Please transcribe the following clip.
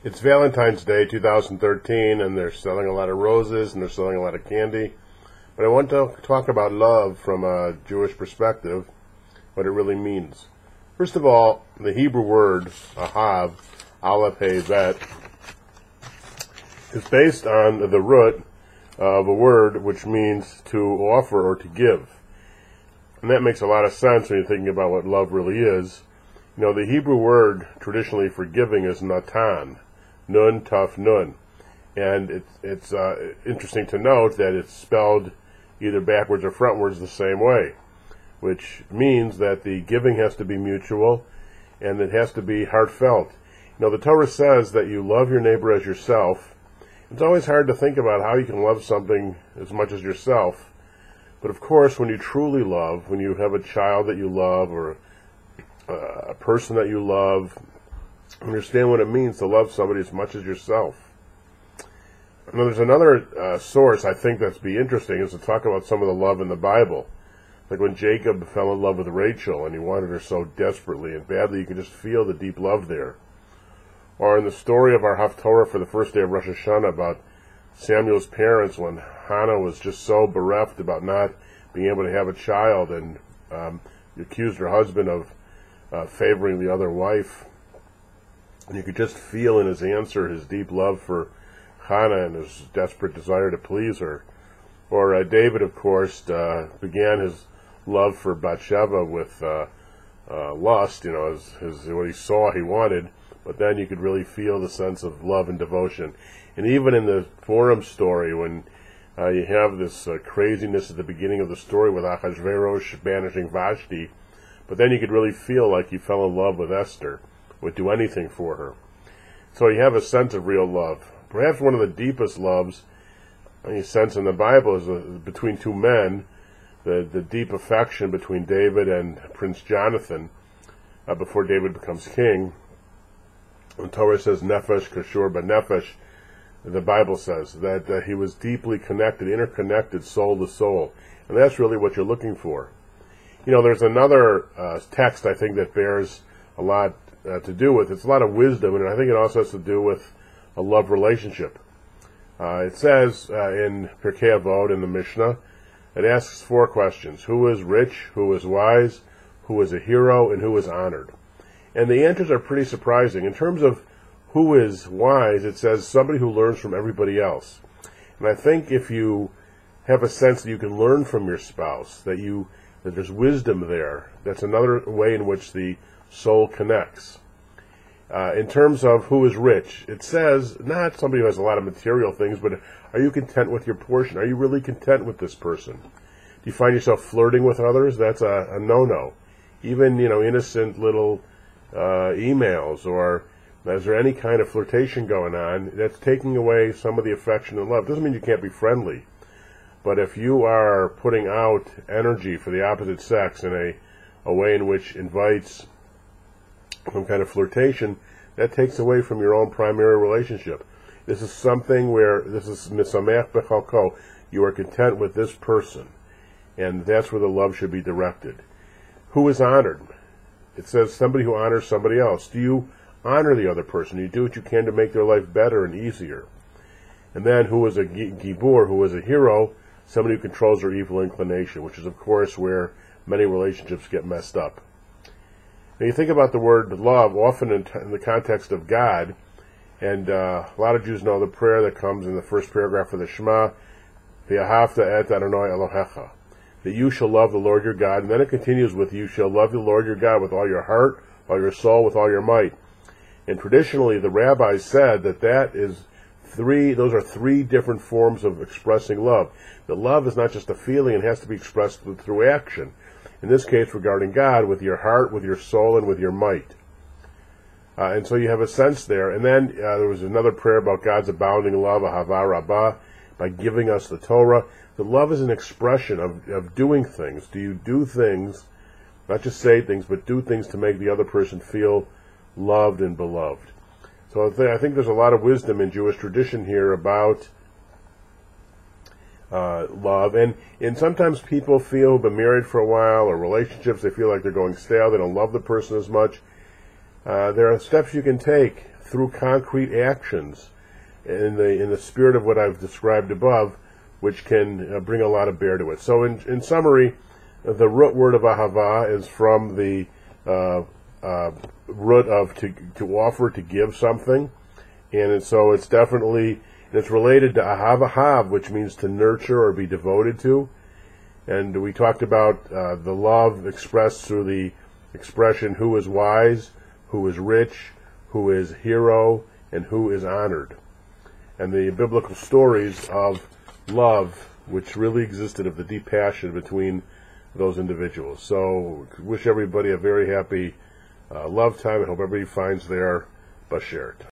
It's Valentine's Day 2013, and they're selling a lot of roses and they're selling a lot of candy. But I want to talk about love from a Jewish perspective, what it really means. First of all, the Hebrew word, Ahava, Aleph, Hey, Bet, is based on the root of a word which means to offer or to give. And that makes a lot of sense when you're thinking about what love really is. You know, the Hebrew word traditionally for giving is natan, nun, taf, nun. And it's interesting to note that it's spelled either backwards or frontwards the same way, which means that the giving has to be mutual and it has to be heartfelt. You know, the Torah says that you love your neighbor as yourself. It's always hard to think about how you can love something as much as yourself. But of course, when you truly love, when you have a child that you love or a person that you love, understand what it means to love somebody as much as yourself. Now, there's another source I think that's be interesting is to talk about some of the love in the Bible. Like when Jacob fell in love with Rachel and he wanted her so desperately and badly, you can just feel the deep love there. Or in the story of our Haftorah for the first day of Rosh Hashanah about Samuel's parents when Hannah was just so bereft about not being able to have a child and accused her husband of favoring the other wife. And you could just feel in his answer his deep love for Hannah and his desperate desire to please her. Or David, of course, began his love for Bathsheba with lust, you know, what he saw he wanted, but then you could really feel the sense of love and devotion. And even in the Purim story, when you have this craziness at the beginning of the story with Achashverosh banishing Vashti, but then you could really feel like you fell in love with Esther, would do anything for her. So you have a sense of real love. Perhaps one of the deepest loves you sense in the Bible is between two men, the deep affection between David and Prince Jonathan before David becomes king. When Torah says nefesh kashur b'nefesh, the Bible says that he was deeply connected, interconnected soul to soul. And that's really what you're looking for. You know, there's another text I think that bears a lot to do with. It's a lot of wisdom, and I think it also has to do with a love relationship. It says in Pirkei Avot in the Mishnah, it asks 4 questions. Who is rich? Who is wise? Who is a hero? And who is honored? And the answers are pretty surprising. In terms of who is wise, it says somebody who learns from everybody else. And I think if you have a sense that you can learn from your spouse, that there's wisdom there, that's another way in which the soul connects. In terms of who is rich, it says not somebody who has a lot of material things, but are you content with your portion? Are you really content with this person? Do you find yourself flirting with others? That's a no-no. Even, innocent little emails, or is there any kind of flirtation going on? That's taking away some of the affection and love. Doesn't mean you can't be friendly, but if you are putting out energy for the opposite sex in a way in which invites some kind of flirtation, that takes away from your own primary relationship. This is something where this is misamech bechalko. You are content with this person, and that's where the love should be directed. Who is honored? It says somebody who honors somebody else. Do you honor the other person? Do you do what you can to make their life better and easier? And then who is a gibor, who is a hero? Somebody who controls their evil inclination, which is, of course, where many relationships get messed up. Now, you think about the word love, often in the context of God, and a lot of Jews know the prayer that comes in the first paragraph of the Shema, V'ahavta et Adonai Elohecha, that you shall love the Lord your God, and then it continues with, you shall love the Lord your God with all your heart, all your soul, with all your might. And traditionally, the rabbis said that those are 3 different forms of expressing love. That love is not just a feeling, it has to be expressed through action. In this case, regarding God, with your heart, with your soul, and with your might. And so you have a sense there. And then there was another prayer about God's abounding love, Ahava Rabbah, by giving us the Torah. The love is an expression of doing things. Do you do things, not just say things, but do things to make the other person feel loved and beloved? So I think there's a lot of wisdom in Jewish tradition here about love, and sometimes people feel who've been married for a while, or relationships, they feel like they're going stale, they don't love the person as much. There are steps you can take through concrete actions in the spirit of what I've described above, which can bring a lot of bear to it. So in summary, the root word of Ahava is from the root of to offer, to give something. And so it's definitely, it's related to Ahava, which means to nurture or be devoted to. And we talked about the love expressed through the expression who is wise, who is rich, who is hero, and who is honored. And the biblical stories of love, which really existed, of the deep passion between those individuals. So wish everybody a very happy love time. I hope everybody finds their bashert.